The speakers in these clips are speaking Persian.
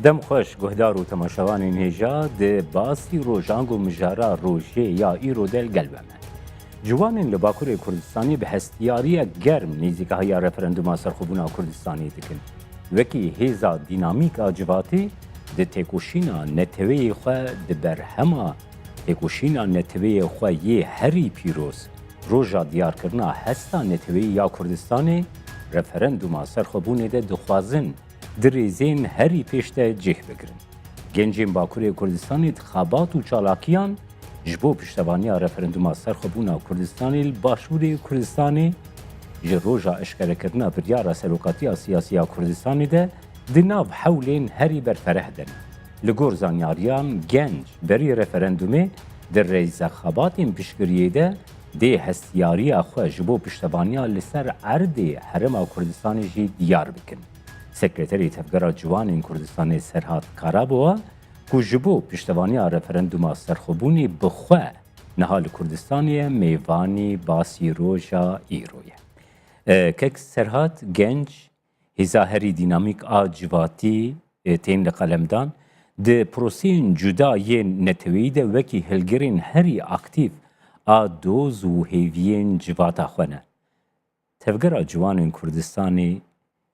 دم خوش گهدار و تماشاوان هێژا د باسی ڕۆژانگ و مژارا ڕۆژێ یا ئیرۆ دەل گەلبەمە. جوانên li Bakurê Kurdistanê bi hestiyariya germ nêzîkahiya referenduma serxwebûna Kurdistanê dikin. Wekî hêza dînamîk a civatê di têkoşîna neteweyê xwe di berhema têkoşîna neteweyê xwe yê herî pîroz roja diyarkirina hesta neteweyî ya Kurdistanê referenduma serxwebûnê de dixwazin di rêzên herî pêş de cih bigirin. Gencên Bakurê Kurdistanê dixabat û çalakiyan ji bo piştevaniya referenduma serxwebûna Kurdistanê li Başûrê Kurdistanê ji roja eşkerekirina biryara serokatiya siyasiya Kurdistanê de di nav hewlên herî berfereh de. Li gor zanyariyan genç berî referendumê di rêzexebatên piştgiriyê de dê hestiyariya xwe ji bo piştevaniya li ser erdê herêma Kurdistanê jî diyar bikin. Sekreterê Tevgera Ciwanên Kurdistanê Serhat Karabowa ku ji bo piştevaniya referenduma serxwebûnê bi xwe niha li Kurdistanê mêvanî basî roja îroye. Kek Serhat genç hêza herî dînamîk a civatî tên li qalemdan di proseyên cuda yên neteweyî de wekî hilgirên herî aktîv a doz û hêviyên civata xwe ne. Tevgera Ciwanên Kurdistanê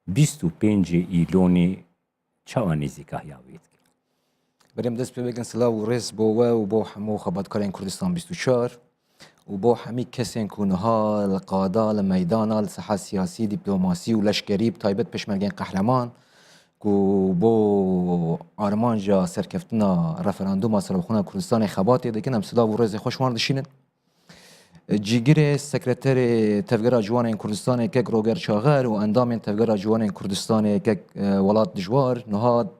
25 îlonê çawa nêzîkahiya wê dike. بریم دست بگن سلاو و رس بو و بو همو خبرکارین کردستان 24 و بو همی کسین کونها القاده لمیدان الساحه سیاسی دیپلماسی و لشکری تایبت پشمرگین قهرمان کو بو آرمانجا سرکفتنا رفراندوم سربخونه کردستان خباتی دکنم سلاو و رس خوش واردشینن جیگر سکرتر تفگرا جوان کردستان که روگر چاغر و اندام تفگرا جوان کردستان که ولات دجوار نهاد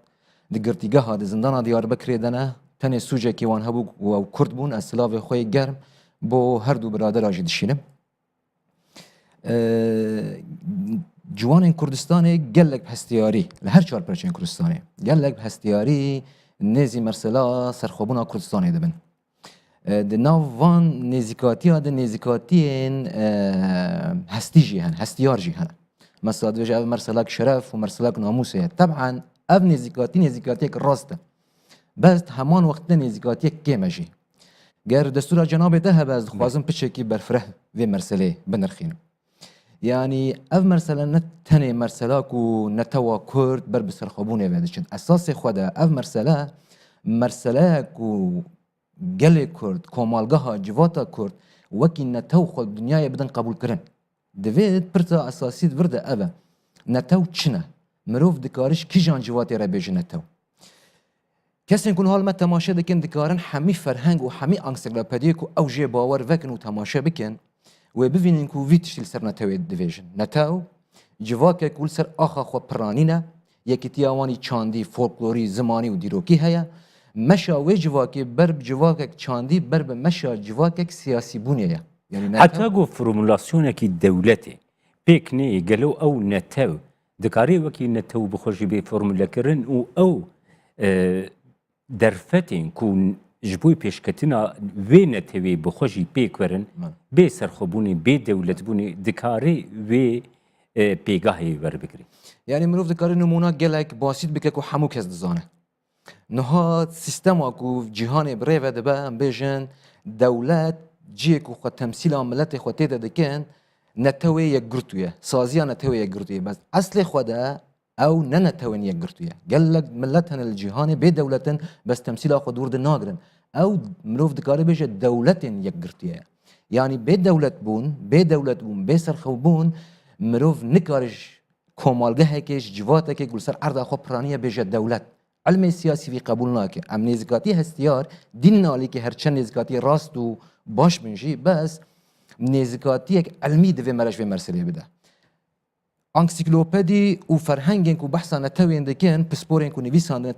دگرتیگاه زندان دیاربکر دنه تن سوجه کی وان هبو و کرد بون اسلاو خوی گرم بو هر دو برادر اجی دشینم جوان کردستان گلک هستیاری لهر چهار پرچین کردستان گلک هستیاری نزی مرسلا سرخوبونا کردستان دبن د ناوان نزیکاتیا د نزیکاتین هستی جهان هستیار جهان مثلا دوجه مرسلاک شرف و مرسلاک ناموسه طبعا اف نزیکاتی که راسته بس همان وقت نزیکاتی که مجی گر دستور جناب ده بس خوازم پچه کی برفره و مرسله بنرخینم یعنی اف مرسله نه تنه مرسلاک و نتوا کرد بر بسر خوابونه بدشن اساس خوده اف مرسلاک و گل کرد کمالگاه جواتا کرد وکی نتو خود دنیای بدن قبول کرن دوید پرتا اساسی ورده اوه نتو چنه مروف دکارش کی جان جواتی را بیجه نتو کسی کن حال ما تماشا دکن دکارن همی فرهنگ و همی انسیکلوپدی کو اوجه باور وکن و تماشا بکن و ببینین کو ویتشل سر نتوی دیویژن نتو جواکه کول سر آخا خو پرانینه یکی تیاوانی چاندی فولکلوری زمانی و دیروکی هیا مشا و جواکی برب جواکک چاندی برب مشا جواکک سیاسی بونیه یعنی حتی گو فرمولاسیونه کی دولتی پیک نه گلو او نتو دکاری وکی نتو بخوشی به فرموله کرن و او درفتین کون جبوی پیشکتینا وی نتوی بخوشی پیک ورن به سرخوبونی به دولت بونی دکاری وی پیگاهی ور بکری یعنی مروف دکاری نمونه گلک باسید بکه که همو کس دزانه نهاد سیستم اکو جهان بره و دبا بیجن دولت جی کو خو تمثیل ملت خو تیده دکن نتوی یک گرتویه سازیا نتوی یک گرتویه بس اصل خدا او نه نتوین یک گرتویه گلک ملتن الجهان به دولتن بس تمثیل خو دور ناگرن او مروف دکاره بیجه دولتن یک گرتویه یعنی به دولت بون به سرخو بون مروف نکارش کمالگه کش جواته که گل سر اردا خو پرانیه بیجه دولت علم سیاسی وی قبول ناکه ام نزیکاتی هستیار دین نالی که هرچند نزیکاتی راست و باش بنجی بس نزیکاتی یک علمی دوی مرش و مرسله بده انسیکلوپدی و فرهنگین کو بحثا نتوی اندکن پسپورین کو نویسان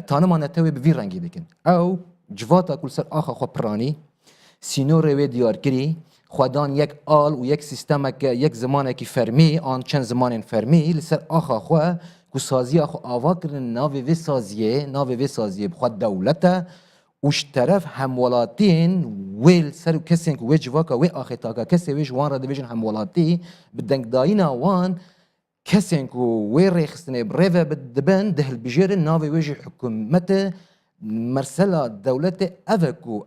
تانما نتوی به وی رنگی دکن او جواتا کل سر آخا خو پرانی سینور وی دیار کری خودان یک آل و یک سیستم که یک زمانه که فرمی آن چند زمان فرمی لسر آخا خو کو سازی خو آوا کرن ناوی وی سازیه بخواد دولته وش طرف همولاتین ویل سر کسین که وی جواکا وی آخی تاکا کسی وی جوان را دویجن همولاتی بدنگ داینا وان کسین کو وی ریخستنه بریوه بدبن ده البجیر ناوی ویجی حکومت مرسلا دولت اوکو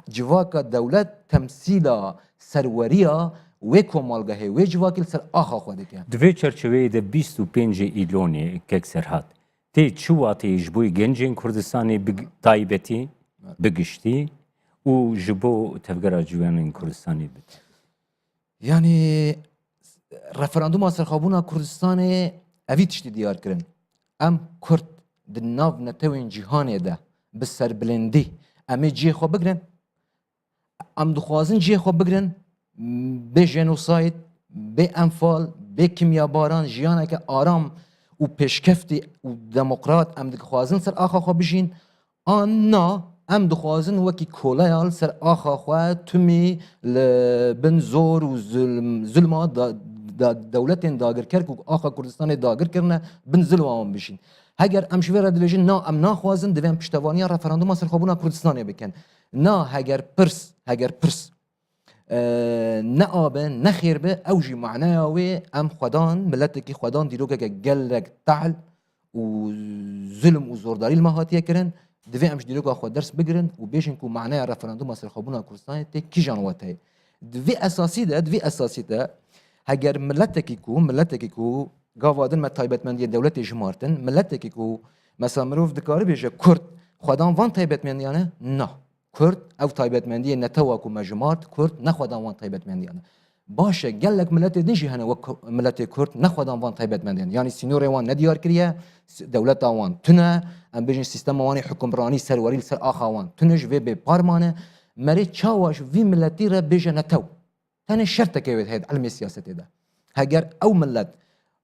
جواکا دولت تمثیلا سروریا وی کمالگاهی وی جواکی سر آخا خوده که دوی چرچوه ده 25 ایلونی که سرهات تی چواتی جبوی گنجین کردستانی تایبتی بگشتی و جبو تفگرا جوانین کردستانی بید یعنی رفراندوم سرخابونا کردستان اوی تشتی دیار کرن ام کرد د ناو نتوین جیهانه ده به سربلندی امی جی خو بگرن ام دخوازن جی خو بگرن به جنوساید به انفال به کیمیاباران جیانه که آرام و پیشکفتی و دموکرات ام دخوازن سر آخا خو بجین آن نا ام دخوازن وکی کولایال سر آخا خو تمی لبن زور و ظلمات دولت داگر کرد و آخا کردستان داگر کرنه بن ظلم بشین هگر ام شوی را دلیجن نا ام ناخوازن دویم پشتوانی رفراندوم سرخابونا کردستان بکن نا هگر پرس نه آبه نه خیر به اوجی معناوی ام خودان ملتکی خودان دیروگه که گلک تعل و ظلم و زورداری المهاتیه کرن دوی امش دیروگه خود درس بگیرن و بیشن که معنای رفراندوم سرخابونا کردستان تی کی جانواته دوی اساسی ده اگر ملتکی کو گاوادن ما تایبەتمەندی دولت جمارتن ملتکی کو مثلا مروف دکاره بیشه کرد خودان وان تایبەتمەندیانه نه کرد او تایبەتمەندی نتوا کو مجمارت کرد نه خودان وان تایبەتمەندیانه باشه گلک ملت دیجی هنه و ملت کرد نه خودان وان تایبەتمەندیانه یعنی سینور وان ندیار کریه دولت وان تنه ام بیشن سیستم وان حکمرانی سروری سر آخا وان تنش و به پارمانه مری چاواش وی ملتی را بیشه نتو تاني شرط كيوت هيد علم السياسة ده هجر أو ملت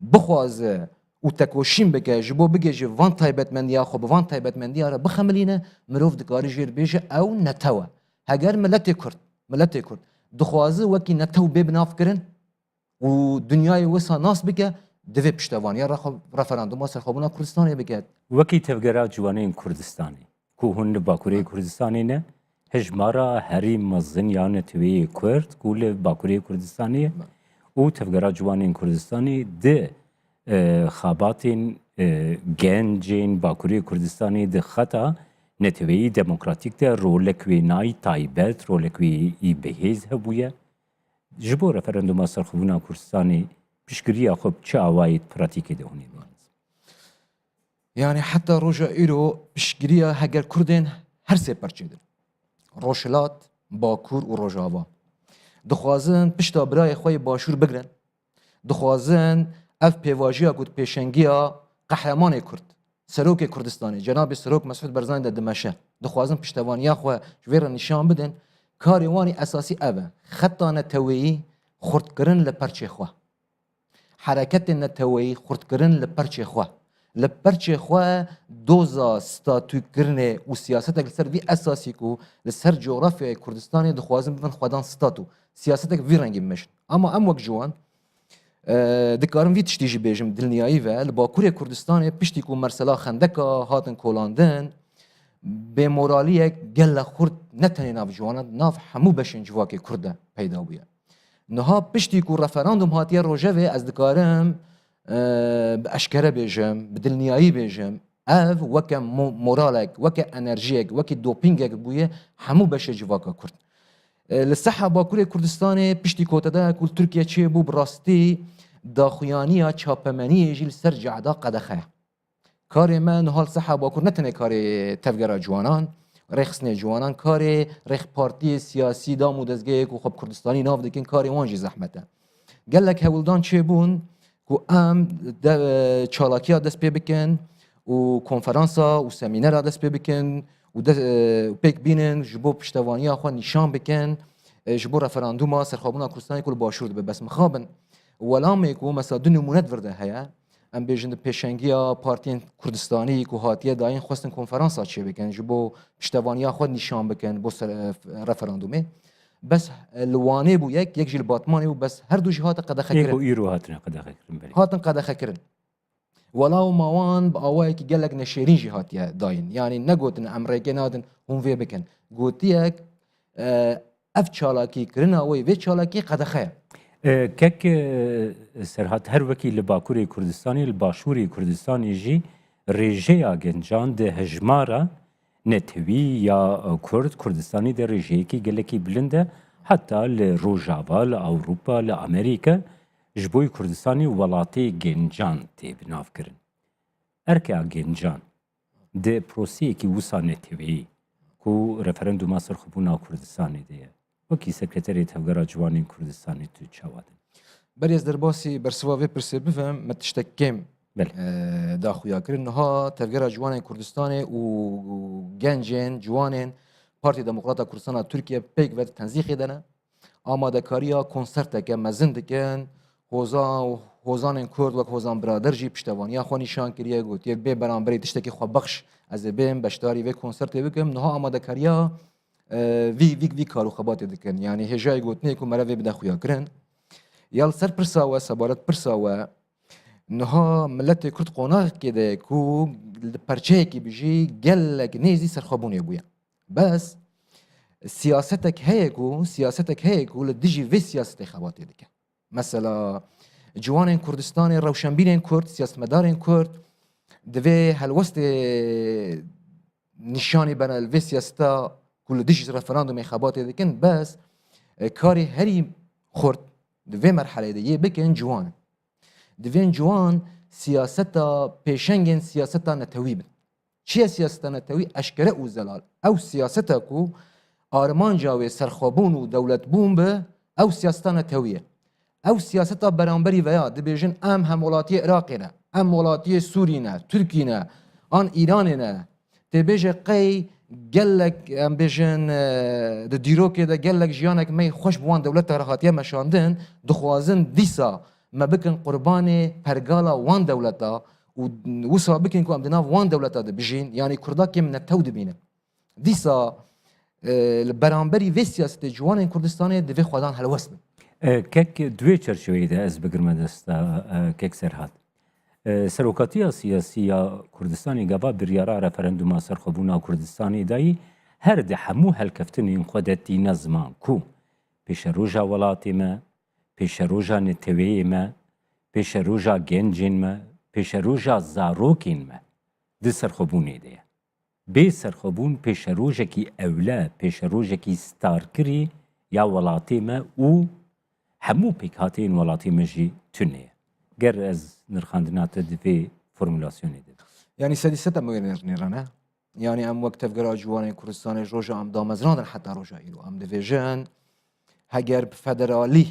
بخواز وتكوشين بك جبو بيجي جي فان تايبت من ديا خو بفان تايبت من ديا بخملينا مروف دكاري جير بيجي أو نتوا هجر ملت كرد دخواز وكي نتو ببناف كرن ودنياي وسا ناس بك دوی پشتوانی رفراندوم واسه خابونا کردستانی بکرد وکی تفگرا جوانین کردستانی کو هن باکوری کردستانی نه هجمارا هری مزن یا نتوی کرد کول باکوری کردستانی او تفگرا جوانین کردستانی ده خاباتین گنجین باکوری کردستانی ده خطا نتوی دموکراتیک ده رولکوی نای تایبت رولکوی ای بهیز هبویه جبو رفراندوم واسه خابونا کردستانی پیشگیری خوب چه عواید پراتیکی دهونید يعني حتى روجا إيرو بشكريا هجر كردين هر سه برچيدن روشلات باكور و روجاوا دخوازن پشتا برای خوی باشور بگرن دخوازن اف پیواجیا گود پیشنگیا قهرمان کرد سروک کردستانی جناب سروک مسعود برزانی ده دمشه دخوازن پشتوانیا خو جویر نشان بدن کاری وانی اساسی اوه خطا نتویی خرد کرن لپرچه خو حرکت نتویی خرد کرن لپرچه خو لپرچه خو دوزا ستاتو کرنه و سیاستک لسر وی اساسی کو لسر جغرافیای کردستانی دخوازن ببن خودان ستاتو سیاستک وی رنگی مشن اما ام وک جوان دکارم وی تشتیجی بیجم دلنیایی و لباکوری کردستانی پشتی کو مرسلا خندکا هاتن کولاندن به مورالیه گل خورد نتنی ناف جوانا ناف همو بشن جواکی کرده پیدا بویه نها پشتی کو رفراندوم هاتیه روژه از دکارم بأشكره بيجم بدلنياي بيجم اف وكا مورالك وكا انرجيك وكا دوبينجك بويه همو بشه جواكا كرد للصحة باكوري كردستاني بشتي كوتا دا كل تركيا چه بو براستي داخويانيا چاپمني جيل سرجع دا قدخه كاري ما نهال صحة باكور نتنه كاري تفجر جوانان رخصنه جوانان كاري رخ بارتي سياسي دا مدزگه كو خب كردستاني ناف دكين كاري وانجي زحمته قالك هولدان چه بون کو ام چالاکیا دست پی بکن و کنفرانسا و سمینر دست پی بکن و پیک بینن جبو پشتوانی آخوا نشان بکن جبو رفراندوما سرخابونا کردستانی کل باشورد به بس مخابن ولامی کو مثلا دو نمونت ورده هیا ام بیجند پیشنگیا پارتین کردستانی کو هاتیه داین خواستن کنفرانسا چه بکن جبو پشتوانی آخوا نشان بکن بو رفراندومه بس لوانه بو یک جیل باتمانه بو بس هر دو جهات قدخه کرن ایکو ایرو هاتن قدخه کرن بلی هاتن قدخه کرن ولاو ماوان با آوایی که گلک نشیرین جهاتیه داین یعنی نگوتن امریکا نادن هم وی بکن گوتیک اف چالاکی کرن آوی وی چالاکی قدخه کک سرحد هر وکی لباکوری کردستانی لباشوری کردستانی جی رژه گنجان ده هجمارا نتوی یا کردستانی ده رژه کی گلکی بلنده حتی لروجاوا لأوروپا لأمریکا جبوی کردستانی ولاتی گنجان تی بناف کرن. ارکا گنجان ده پروسی کی وسا نتوی کو رفرندوما سرخبونا کردستانی ده وکی سکرتری تفگرا جوانی کردستانی تو چاوادن. بریز در باسی برسواوی پرسه بفهم متشتکیم بله. دا خویا کرن نها تفگرا جوان کردستان و گنجین جوانین پارتی دموکراتا کردستان ترکیه پیک و تنزیخی دنه آماده کاریا کنسرت که مزند کن هوزان کرد و هوزان برادر جی پشتوانی خو نشان کریه گوت یک به برانبری تشتکی خو بخش از بیم بشتاری و کنسرت بکم نها آماده کاریا وی کارو خبات دکن یعنی هجای گوت نیکو مروی بده خویا کرن یال سر پرساوه سبارت پرساوه نها ملت کرد قناق کده کو پرچه کی بجی گلک نیزی سرخابونی بویا بس سیاستك هيكو لديجي في سياسة خباتي ديك مثلا جوان كردستان روشنبيرين كرد سياسة مدارين كرد دفي هالوسط نشاني بنا الفي سياسة كل ديجي رفراندوم خباتي ديكن بس كاري هري خرد دفي مرحلة دي بكن جوان دفين جوان سياسة بيشنجن سياسة نتويب چیه سیاست نتوی اشکره او زلال او سیاست کو آرمان جاوی سرخابون و دولت بوم به او سیاست نتویه او سیاست برانبری ویا دبیجن ام همولاتی عراقی نه ام ولاتی سوری نه ترکی نه آن ایران نه دبیج قی گلک ام بیجن د دیروکی ده گلک جیانک می خوش بوان دولت راحتیه مشاندن دخوازن دیسا ما بکن قربان پرگالا وان دولتا وسا بكن كو امدنا وان دولتا ده بجين يعني كردا كي من التود بينه ديسا البرانبري في سياسه جوان كردستان دفي خدان هلوسن کک دوی چرچوی ده از بگرمه دستا کک سرحد سروکاتیا سیاسی کردستانی گبا بریارا رفرندوما سرخبونا کردستانی دایی هر ده همو هلکفتنین خودتی نظمان کو پیش روژا ولاتی ما پیش روژا نتوی ما پیش روژا گنجین ما پیش روژا زاروکین ما ده سرخبونی ده بی سرخبون پیش روژا کی اولا پیش روژا کی ستارکری یا ولاتی ما او همو پیک هاتین ولاتی مجی تونه گر از نرخاندنات دوی فرمولاسیونی ده يعني سادسة موينر نيرانا يعني ام وقت فقرا جوان كردستان روجا ام دامزران حتى روجا ايرو ام ديفيجن هگر فدرالی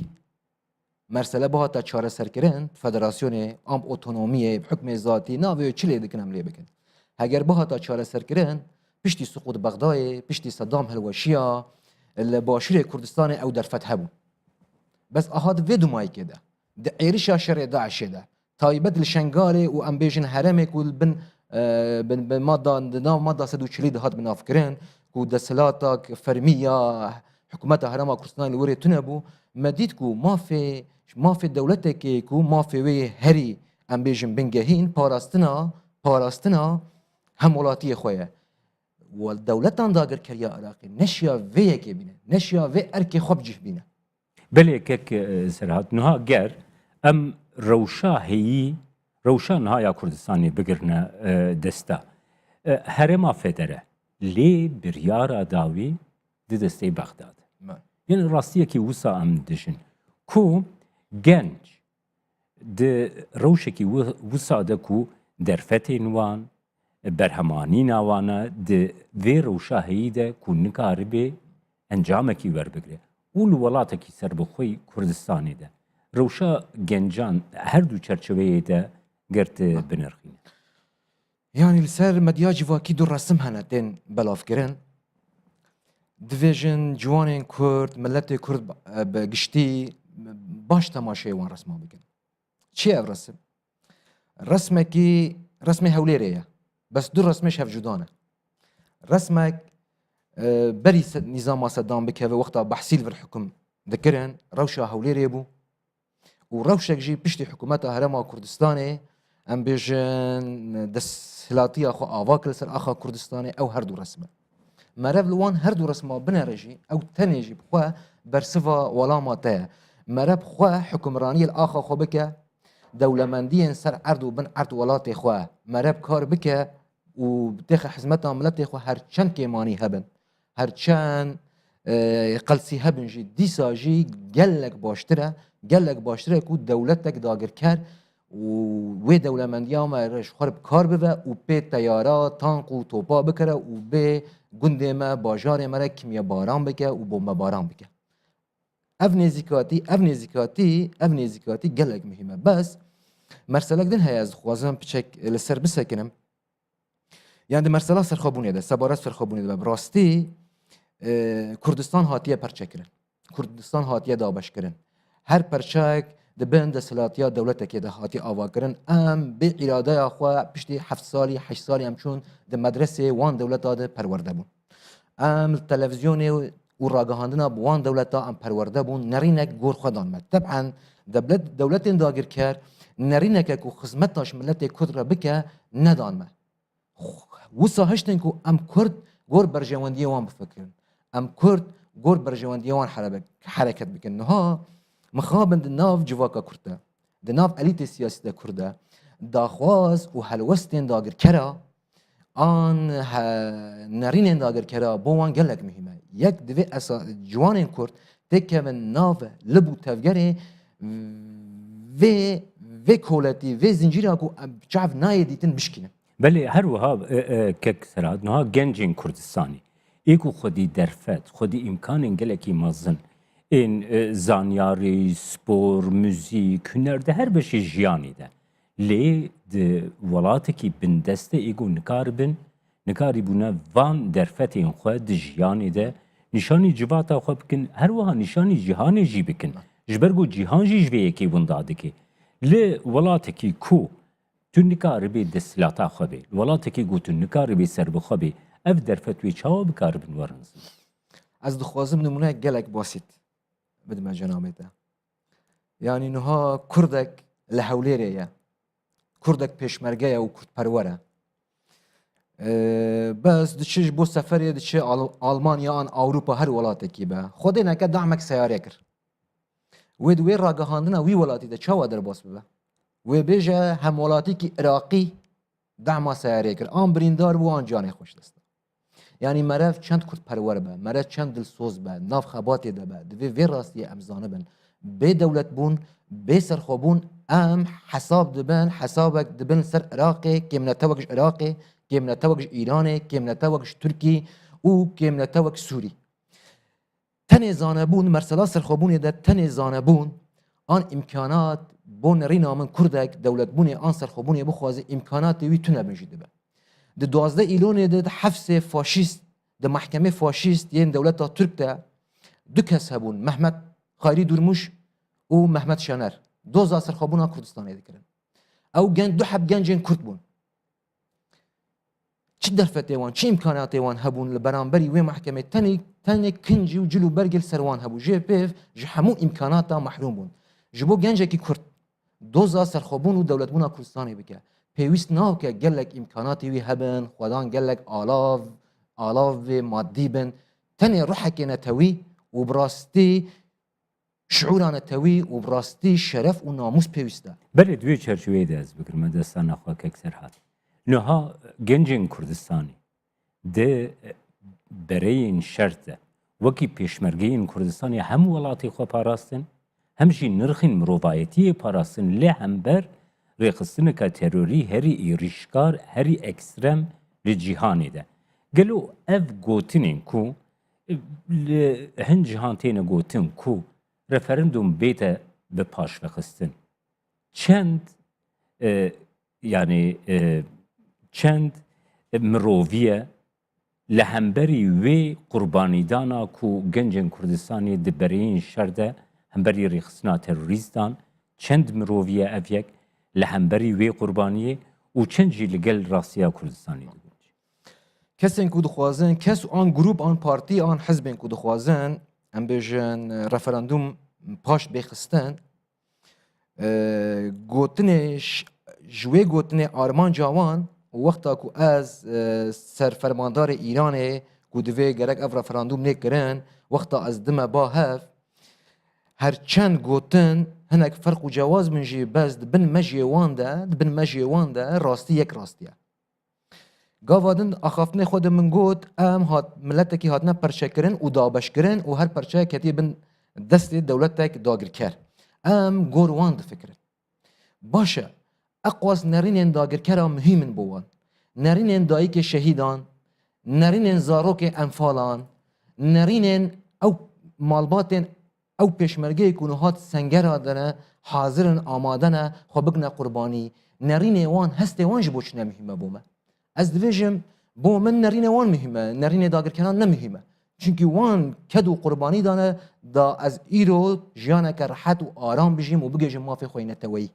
مرسله بها تا چاره سرکرن فدراسیون ام اوتونومی بحکم ذاتی ناوی چلی دکنم لی بکن هگر بها تا چاره سرکرن پشتی سقوط بغداد پشتی صدام هلوشیا الباشير كردستان او در فتح بو بس اهاد فيدو ماي كده د عيرشا شرع داعش ده تايبت الشنغاري و ام بيجن هرمك والبن بن ماده نظام ماده سدو چلي دهات بنافكرين كو دسلاتك فرميه حكومتها هرم كردستان اللي وري تنبو مديدكو ما في دولتك كو ما في وي هري ام بيجن بنجهين باراستنا هم ولاتي خويا والدولتان داگر کریا عراقی نشیا وی که بینه نشیا وی ارکی خوب جه بینه بله کک سرحد نها گر ام روشا هی روشا نها کردستانی بگرنه دستا هرما فدره لی بریارا داوی دی دسته بغداد یعنی راستیه که وسا ام دشن کو گنج د روشه که وسا ده کو درفتین وان برهمانی ناوانه د وی روشاهی ده کو نکاربه انجامه کی ور بگره اول ولاته کی سر بخوی کردستانی ده روشا گنجان هر دو چرچوه ده گرت بنرخینه يعني السر مدياجي واكي دو رسم هنتين بلاف كرن ديفيجن جوانين كرد ملت كرد بقشتي باش تماشي وان رسمه بكن چي اف رسم رسمكي رسمي هوليريه بس دو رسمش هف جدانه رسمك بري نظام صدام بك وقتها بحسيل في الحكم ذكرن روشا هوليريه بو وروشك جي بشتي حكومتها هرما كردستاني ام بيجن دسلاتيا خو اواكل سر اخا كردستاني او هردو رسمه مرف لوان هردو رسمه بنرجي او تنجي بخوا برسفا ولا ماتا مرب خواه حکمرانی الآخا خو بکه دولمندی سر عرض و بن عرض ولات خواه مرب کار بکه و بتخ حزمت ملت خو هر چند کیمانی هبن هر چند قلسی هبن جی دیسا جی گلک باشتره کو دولتک داگر کرد و دولمندی ها رش خرب کار بوه و به تیارا تانق و توپا بکره و به گنده ما باجار مرا کمیا باران بکه و بومب باران بکه اف نزیکاتی گلک مهمه بس مرسلک دن هی از خوازم بچک لسر بسکنم یعنی مرسلا سرخابونه ده سبارت سرخابونه ده براستی کردستان هاتیه پرچه کرن کردستان هاتیه دابش کرن هر پرچک ده بند سلاتیا دولت که ده هاتی آوا کرن ام به اراده آخوا پشتی 7 سالی 8 سالی هم چون ده مدرسه وان دولت ده پرورده بون ام تلویزیون و راگهاندنا بوان دولت ام پرورده بون نرینک گور خودان مد طبعا دولت داگر کرد نرینک که خدمتاش ملت کرد را بکه ندان مد وسا هشتن کو ام کرد گور برجواندی وان بفکرن ام کرد گور برجواندی وان حرکت بکن نها مخابند ناف جواکا کرده د ناف الیت سیاسی ده کرده داخواز و هلوستین داگر کرا آن نرین داگر کرا بوان گلک مهمه یک دوی جوان کرد تکه من ناف لبو تفگره و کولتی و زنجیره کو چاف نای دیتن بشکنه بله هر وها کک سراد نها گنجین کردستانی ایکو خودی درفت خودی امکان گلکی مازن این زانیاری سپور موزیک هنرده هر بشی جیانی ده لی ده ولاته کی بندسته ایگو نکاری بونه وان درفت این خود ده جیانی ده نشانی جواتا خود بکن هر وها نشانی جهانی جی بکن جبرگو جهان جی جویه کی بنداده کی لی ولاته کی کو تو نکاری بی دستلاتا خوبی ولاته کی گو تو نکاری بی سر بخوبی اف درفت وی چاو بکار بین ورنز از دخوازم نمونه گلک باسید بدم جنابه ده یعنی نها کردک لحولیره یا کردک پیشمرگه یا و کرد پروره بس دچش بو سفریه دچه آلمانیا آن اوروپا هر ولاته کی به خود نکه دعمک سیاره کر و دوی راگهاندنا وی ولاتی ده چاوا در باس ببه و بیجه هم ولاتی کی عراقی دعما سیاره کر آن بریندار بو آن جانه خوش دسته یعنی مرف چند کرد پرور به مرف چند دلسوز به ناف خباتی ده به دوی وی راستی امزانه بن به دولت بون به سرخوبون ام حساب دبن حسابک دبن سر عراقی که من توقش عراقی که من توقش ایرانی که من توقش ترکی و که من توقش سوری تن زانبون مرسلا سرخوبون ده تن زانبون آن امکانات بون رینا من کردک دولت بونی آن سرخوبونی بخوازه امکانات وی تونه بنجیده به د 12 ایلون د حبس فاشیست د محکمه فاشیست یین دولت ترک ده دو کس هبون محمد خیری دورموش و محمد شانر دو زاسر خابونا کردستان دکرن او گن دو حب گنجین کرد بون چی درفته وان چی امکانات وان هبون لبرانبری و محکمه تنی کنجی و جلو برگل سروان هبو جه پیف همو امکانات محروم بون جبو گنجه کی کرد دو زاسر خابون و دولت بونا کردستان بکه پیوست ناو که گلک امکاناتی وی هبن خودان گلک آلاو مادی بن تنی روحک نتوی و براستی شعوران نتوی و براستی شرف و ناموس پیوسته بله دوی چرچوه ده از بکر من دستان اخواه که اکثر هات نها گنجین کردستانی ده برای این شرطه وکی پیشمرگین کردستانی هم ولاتی خواه پاراستن همشی نرخین مروبایتی پاراستن لی هم بر ریخستن که تروری هری ایریشکار هری اکسترم لجیهانی ده گلو اف گوتنین کو هن جهان تین گوتن کو رفرندوم بیت به پاش بخستن چند یعنی چند مروویه لهمبری وی قربانی دانا کو گنجن کردستانی دبرین شرده همبری ریخستنا تروریستان چند مروویه افیک لهمبری وی قربانیه و چند جی لگل راسیا کردستانی دو کسین کو دخوازن کس آن گروپ آن پارتی آن حزبین کو دخوازن ام بیجن رفراندوم پاش بخستن گوتنش جوی گوتن آرمان جوان وقتا کو از سرفرماندار ایران کو دوی گرک اف رفراندوم نکرن وقتا از دم با هف هرچند گوتن هنک فرق و جواز من جی بس دبن مجی وان ده راستی یک راستیه گاوادن اخافتن خود من گوت ام هات ملتکی هاتنا پرچکرن و دابشکرن و هر پرچه کتی بن دست دولتک داگر کر ام گوروان ده فکرن باشه اقواس نرینن داگر کرا مهمن بوان نرینن دایی که شهیدان نرینن زاروک انفالان نرینن او مالباتن او پیشمرگه کنو هات سنگر دنه حاضرن آمادنه خو بگنه قربانی نرین وان هست وان جبوش نمهمه بومه از دویجم بو من نرین وان مهمه نرین داگر کنان نمهمه چونکی وان کدو قربانی دانه دا از ایرو جیانه که راحت و آرام بجیم و بگیجم مافی خوی نتوی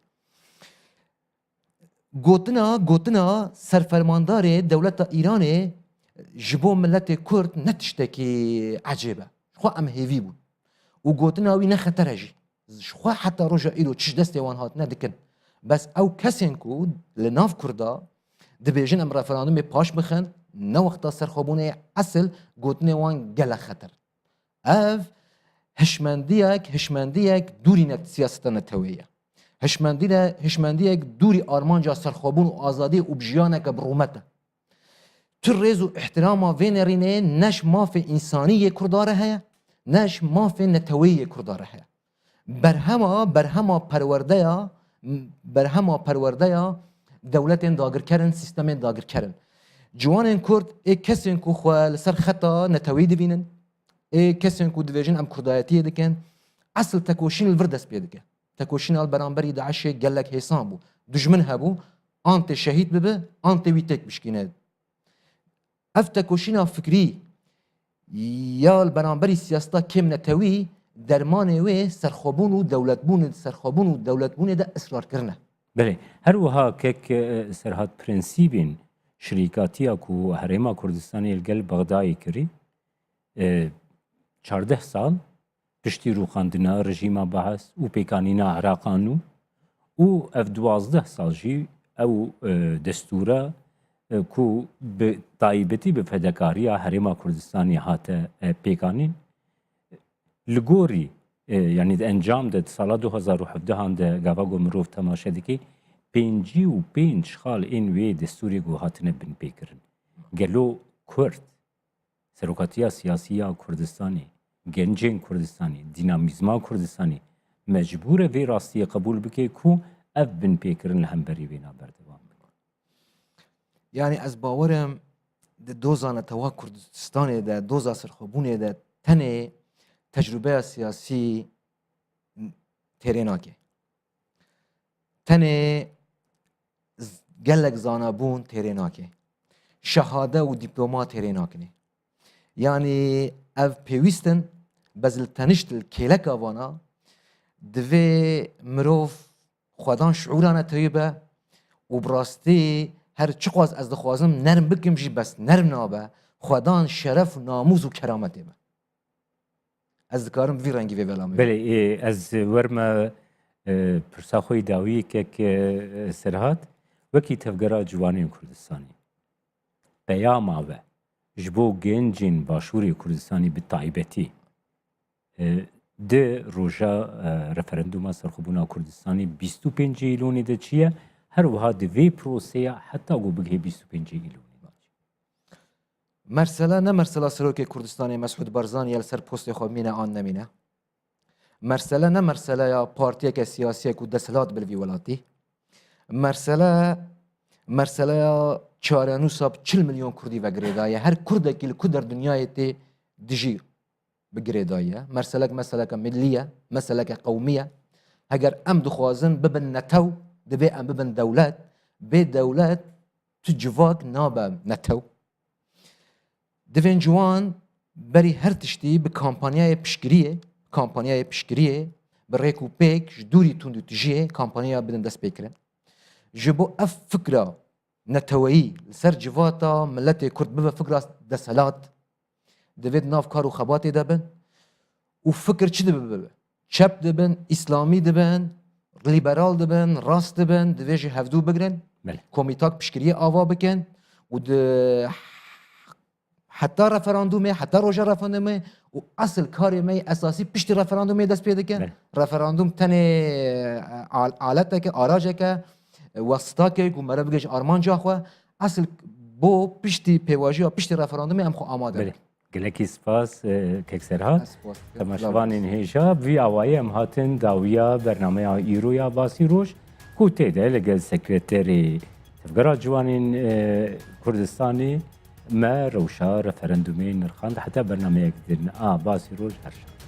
گوتنا سرفرماندار دولت ایران جبو ملت کرد نتشتکی عجیبه خو ام هیوی بود و گوتنا وی نخطره جی خو حتی روژا ایرو چش دستی وان هات ندکن بس او کسین کو لناف کردا دبیجن ام رفراندوم پاش بخن نه وقتا سرخوبونه اصل گوتنه وان گله خطر اف هشمندیک دوری نت سیاست نتویه هشمندیک دوری آرمانجا سرخوبون و آزادی و بجیانک برومته تو ریز و احتراما وینرینه نش ماف انسانی کرداره هیا نش ماف نتوی کرداره هیا برهما پرورده دولت داگر کرن سیستم داگر کرن جوان کرد ای کسین کو خوال سر خطا نتوی دبینن ای کسین کو دویجن ام کردایتی دکن اصل تکوشین الوردس بیدکن تکوشین البرانبری داعش گلک حسان بو دجمن هبو انت شهید ببه انت ویتک بشکینه اف تکوشین فکری یا البرانبری سیاستا کم نتوی درمان وی سرخوبون و دولت بون ده اصرار کرنه بله هر وها کک سرحد پرنسیبین شریکاتیا کو هرما کردستانی الگل بغدای کری 14 سال پشتی روخاندنا رژیما بحث و پیکانینا عراقانو و اف 12 سال جی او دستوره کو به طایبتی به فداکاریا هرما کردستانی هات پیکانین لگوری یعنی د انجام د سال 2017 هند گاواگو مروف تماشا دکی 55 خال این وی دستوری گو هاتنه بن پیکرن گلو کرد سروکاتیا سیاسیا کردستانی گنجین کردستانی دینامیزما کردستانی مجبور وی راستی قبول بکی کو اف بن پیکرن همبری وینا بردوام یعنی از باورم د دوزانه توا کردستان د دوزا سرخوبونه د تنه تجربه سیاسی تریناکه تنه گلک زانابون تریناکه شهاده و دیپلومات تریناکنه یعنی اف پیوستن بزل تنشت الکیلک آوانا دوی مروف خودان شعورانه طیبه و براستی هر چقاز از دخوازم نرم بکم جی بس نرم نابه خودان شرف و ناموز و کرامته به از دکارم وی رنگی وی ولامه بله از ورما پرساخوی داوی که سرهات وکی تفگرا جوانی کردستانی پیاما و جبو گنجین باشوری کردستانی به طایبتی ده روژا رفرندوم سرخوبونا کردستانی 25 ایلونی ده چیه هر وها ده وی پروسیا حتی گو بگه 25 ایلونی مرسله نه مرسله سروک کردستانی مسعود بارزانی یل سر پست خو مینه آن نمینه مرسله نه مرسله یا پارتی که سیاسی که دسلات بلوی ولاتی مرسله یا 40 میلیون کردی و گریدایه هر کرده که در دنیای تی دجی بگریدایه مسئله که ملیه مسئله که قومیه اگر ام دخوازن ببن نتو دبی ام ببن دولت به دولت تجواک نابه نتو دوین جوان بری هر تشتی به کامپانیای پشگریه بریکو پیک دوری توندو تجیه کامپانیا بدن دست بکرن جبو اف فکره نتوایی سر جواتا ملت کرد ببه فکره دسالات دوید ناف کارو خباتی دبن و فکر چی دبه چپ دبن اسلامی دبن لیبرال دبن راست دبن دویجی هفدو بگرن کمیتاک پشگریه آوا بکن و حتی رفراندومه حتی روژا رفراندومه و اصل کاری می اساسی پشت رفراندومه دست پیدا که بله. رفراندوم تن آلته که آراجه که وسطا که گمره بگیش آرمان جا خو اصل بو پشتی پیواجی و پشتی رفراندومه هم خو آماده بله گلکی سپاس ککسرهات سپاس. تماشاوان هێژا وی ئاوایی ئەم هاتن داویە بەرنمەیە ئیرۆیا باسی ڕۆژ کو تێدا لەگەل سەکرێتەری تفگەرا جوانین کوردستانی مە ڕەوشا ڕەفەرەندومەی نرخاند حتا بەرنمەیەک دن باسی ڕۆژ هەرشە